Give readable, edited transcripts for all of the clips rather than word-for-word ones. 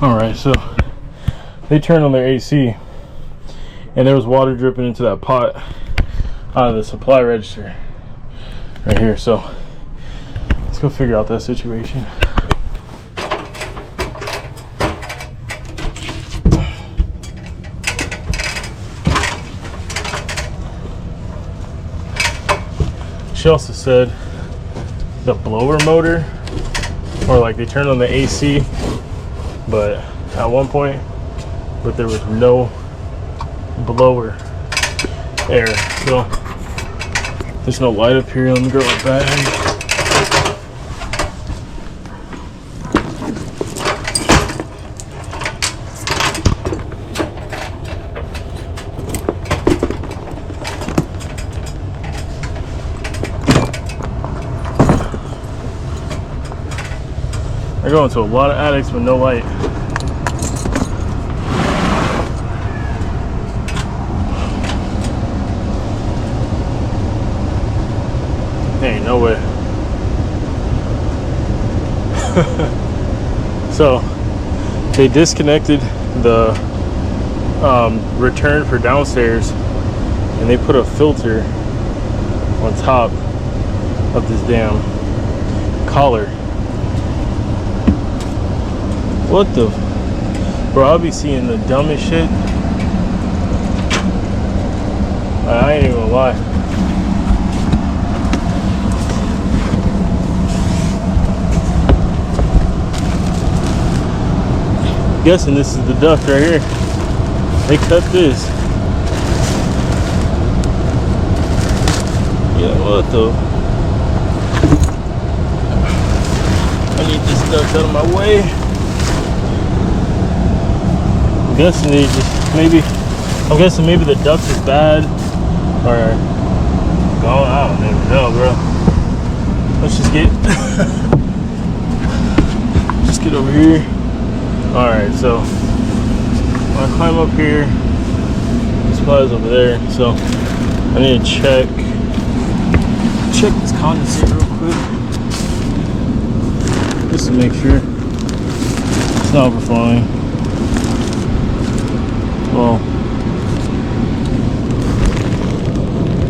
Alright, so they turned on their AC and there was water dripping into that pot out of the supply register right here. So let's go figure out that situation. She also said the blower motor, or like they turned on the AC, but at one point, but there was no blower air. So there's no light up here. Let me grab my battery. I go into a lot of attics with no light. Ain't no way. So they disconnected the return for downstairs and they put a filter on top of this damn collar. What the? Bro, I'll be seeing the dumbest shit. I ain't even gonna lie. Guessing this is the duct right here. They cut this. Yeah, what the? I need this duct out of my way. I'm guessing they just I'm guessing maybe the duct is bad or gone. I don't even know, bro. Let's just get over here. All right, so when I climb up here, the supply's over there. So I need to check this condensator real quick, just to make sure it's not overflowing. Well,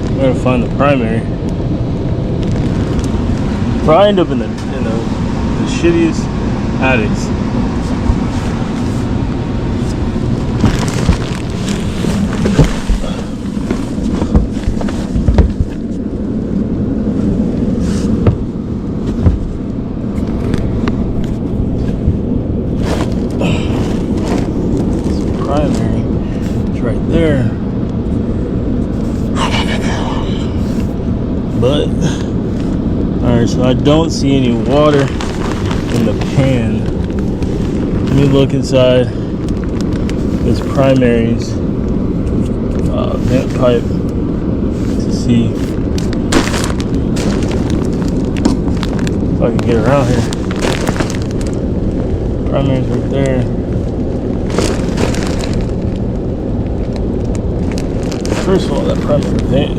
I'm gonna find the primary. Probably end up in the shittiest attics. Right there, but all right, so I don't see any water in the pan. Let me look inside this primary's vent pipe to see if I can get around here. Primary's right there. First of all, that primary vent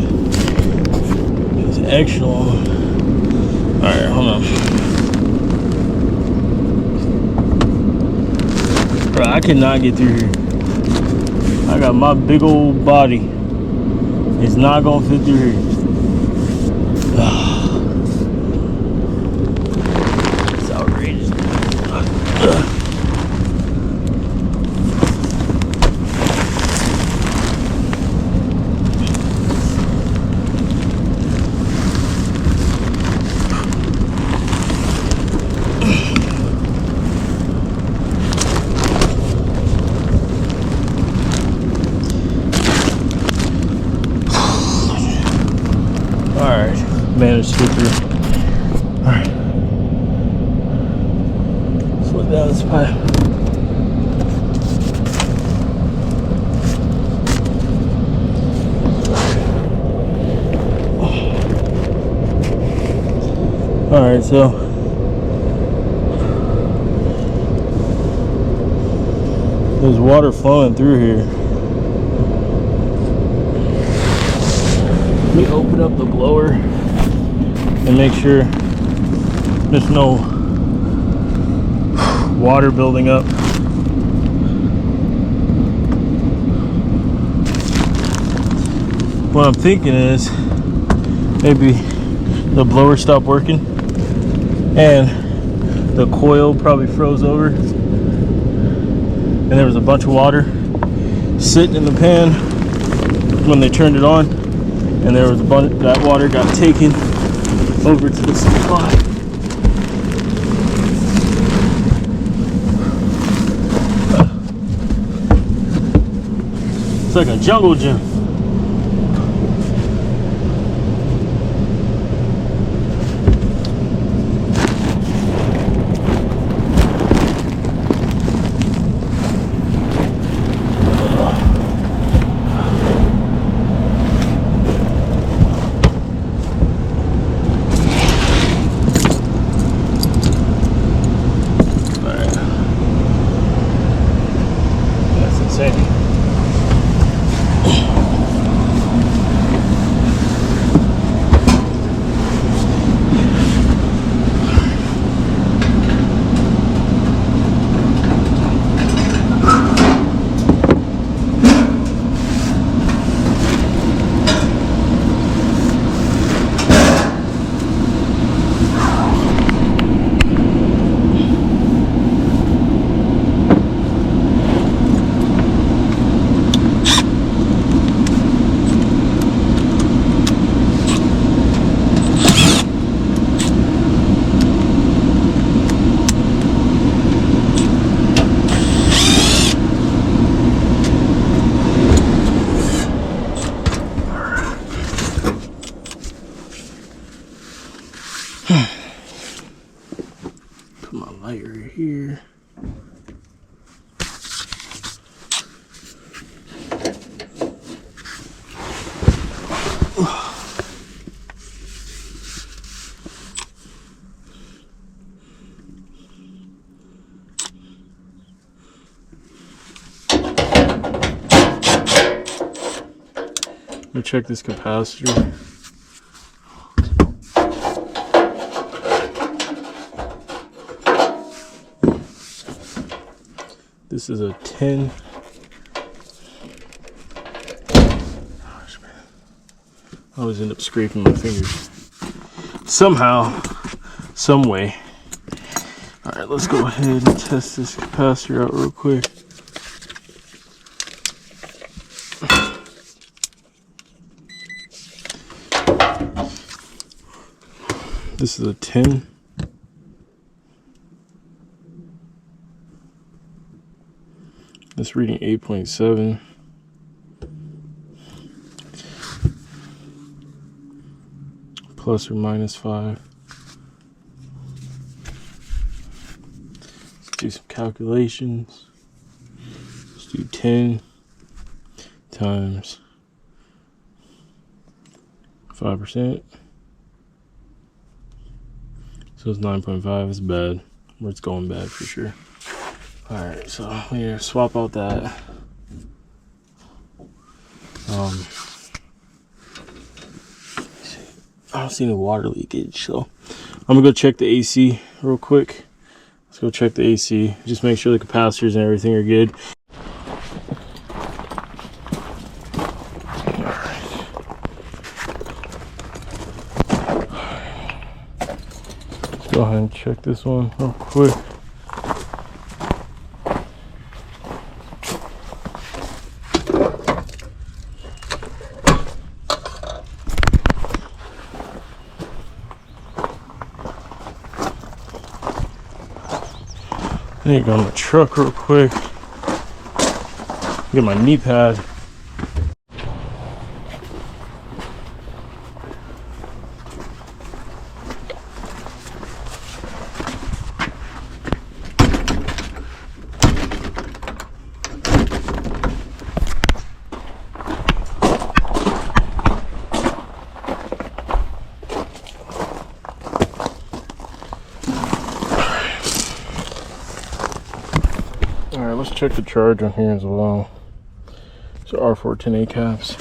is extra long. Alright, hold on. Bro, I cannot get through here. I got my big old body. It's not gonna fit through here. It's outrageous. Managed to get through. Alright. Slow down this pipe. Alright, so there's water flowing through here. Let me open up the blower and make sure there's no water building up what I'm thinking is maybe the blower stopped working and the coil probably froze over, and there was a bunch of water sitting in the pan when they turned it on, and there was a bunch that water got taken over to the supply. It's like a jungle gym. Put my light right here. Let me check this capacitor. This is a 10. Gosh, man. I always end up scraping my fingers. Somehow, some way. Alright, let's go ahead and test this capacitor out real quick. This is a 10. This reading 8.7. Plus or minus 5. Let's do some calculations. Let's do 10 times 5%. So it's 9.5. It's bad. Or it's going bad for sure. Alright, so we need to swap out that. I don't see any water leakage, so I'm gonna go check the AC real quick. Let's go check the AC. Just make sure the capacitors and everything are good. Go ahead and check this one real quick. I need to go on the truck real quick. Get my knee pad. Alright, let's check the charge on here as well. So R410A caps.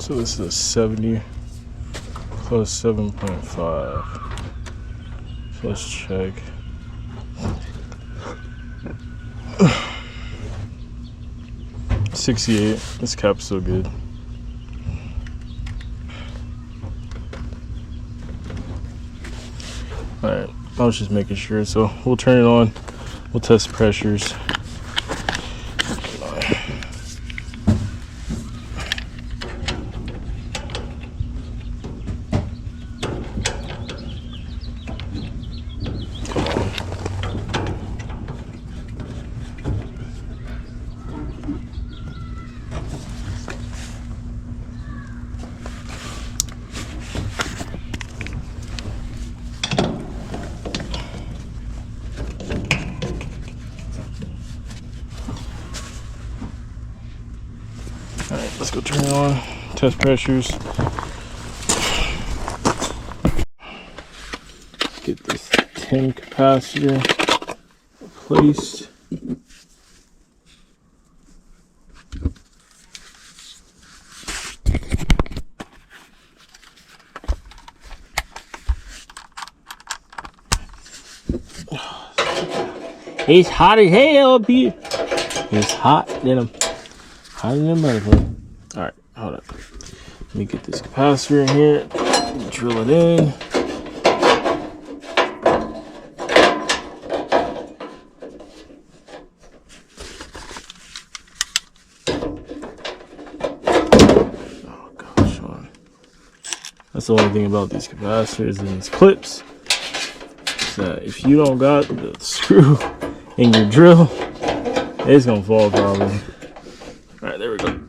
So this is a 70 plus 7.5. So let's check. $68. This cap's so good. Alright, I was just making sure. So we'll turn it on. We'll test pressures. Alright, let's go turn it on. Test pressures. Get this 10 capacitor replaced. It's hot as hell up here. It's hotter than a motherfucker. Alright, hold up. Let me get this capacitor in here. Drill it in. Oh gosh, man. That's the only thing about these capacitors and these clips. Is that if you don't got the screw in your drill, it's gonna fall probably. Alright, there we go.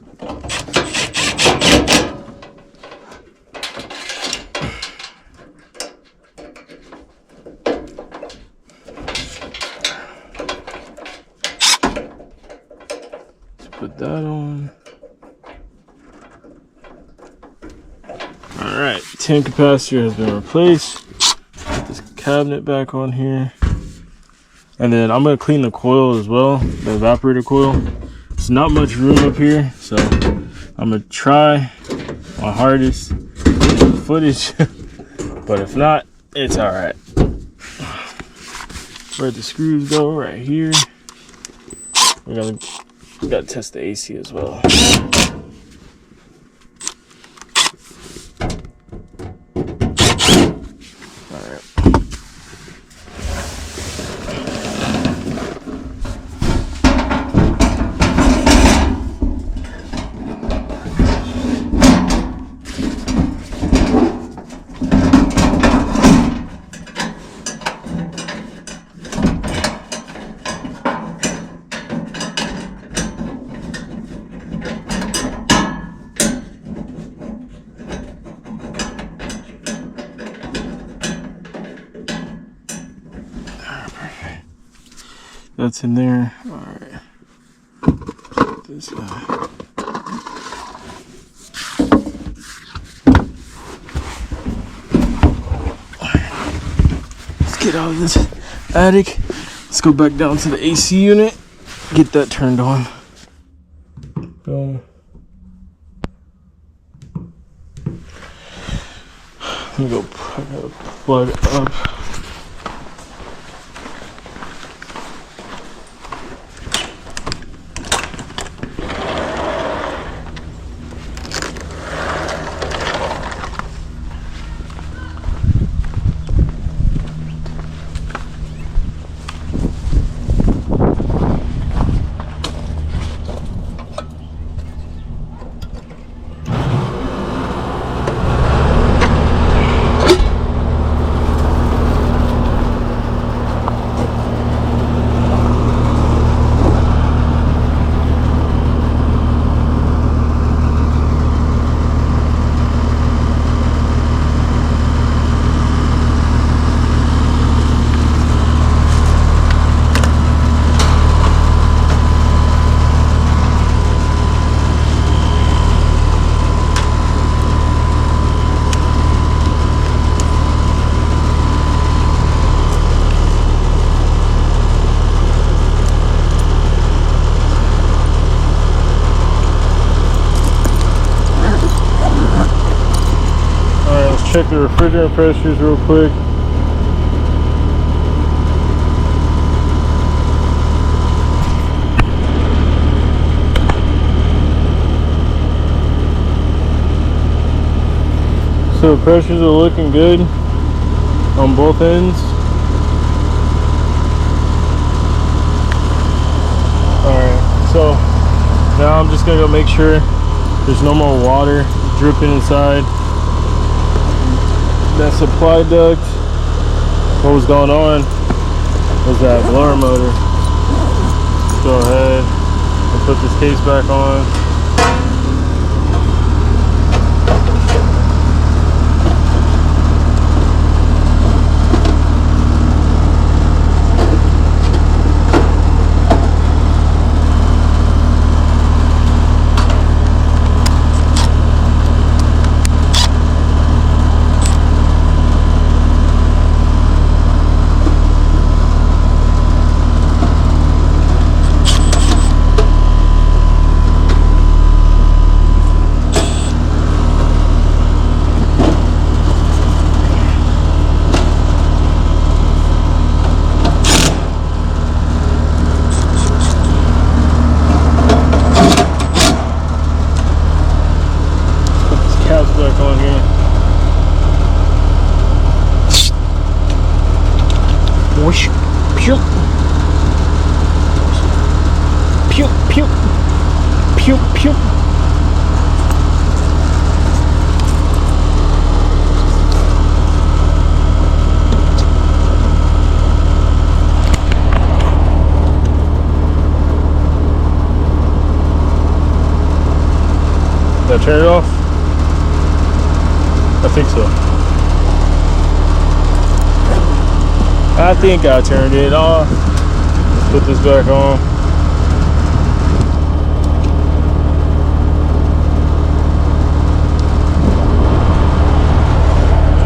Let's put that on. Alright, 10 capacitor has been replaced. Put this cabinet back on here. And then I'm gonna clean the coil as well, the evaporator coil. There's not much room up here, so I'm gonna try my hardest to get the footage. But if not, it's alright. Where'd the screws go? Right here. We gotta test the AC as well. That's in there. Alright. This guy. Let's get out of this attic. Let's go back down to the AC unit. Get that turned on. Boom. Let me go plug up. check the refrigerant pressures real quick. So the pressures are looking good on both ends. Alright, so now I'm just gonna go make sure there's no more water dripping inside that supply duct. What was going on was that blower motor. Let's go ahead and put this case back on. Back on here. Whoosh, pew, pew, pew, pew, pew. Did I turn it off? I think so. I think I turned it off. Let's put this back on.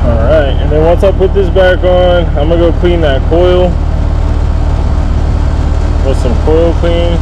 Alright, and then once I put this back on, I'm gonna go clean that coil with some coil clean.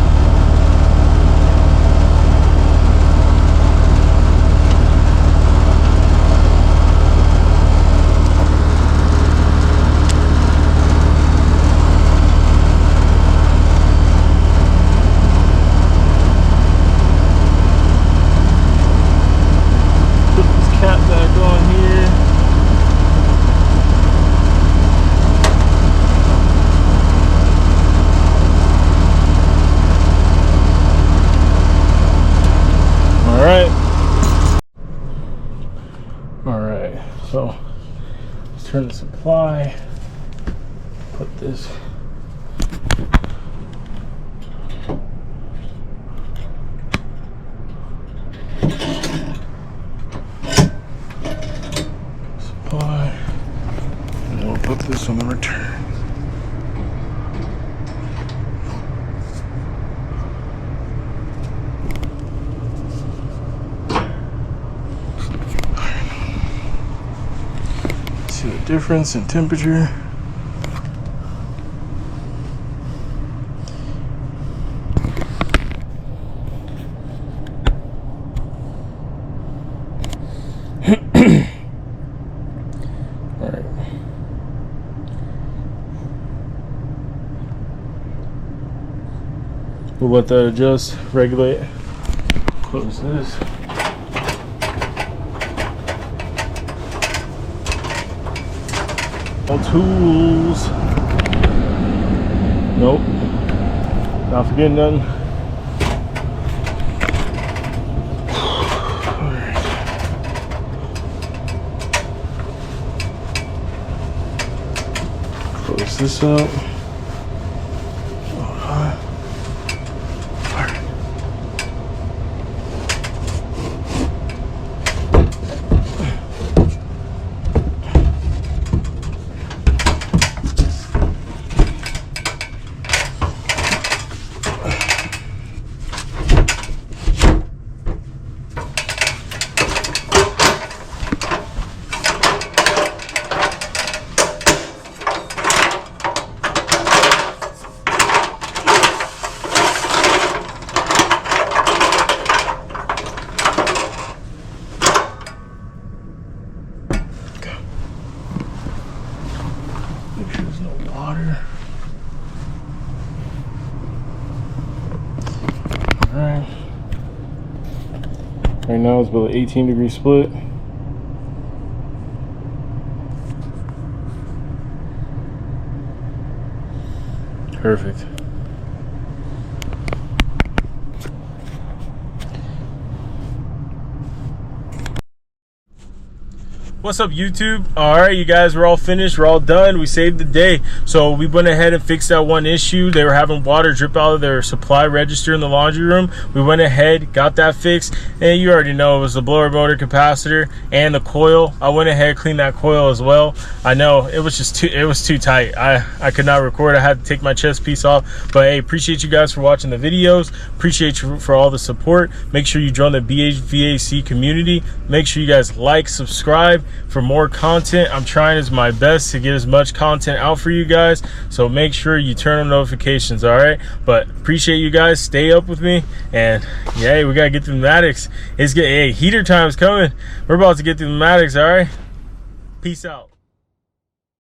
Alright, so let's turn the supply, put this supply, and we'll put this on the return. See the difference in temperature. All right. We'll let that adjust, regulate. Close this. All tools. Nope. Not forgetting nothing. Alright. Close this up. right now is about an 18-degree split. Perfect. What's up, YouTube? All right, you guys, we're all finished. We're all done. We saved the day. So we went ahead and fixed that one issue. They were having water drip out of their supply register in the laundry room. We went ahead, got that fixed, and you already know it was the blower motor capacitor and the coil. I went ahead, cleaned that coil as well. I know it was just too tight. I could not record. I had to take my chest piece off. But hey, appreciate you guys for watching the videos. Appreciate you for all the support. Make sure you join the BHVAC community. Make sure you guys like, subscribe for more content. I'm trying as my best to get as much content out for you guys, so make sure you turn on notifications. All right, but appreciate you guys. Stay up with me, and yeah, we gotta get through the pneumatics. Hey, heater time's coming. We're about to get through the pneumatics. All right, peace out.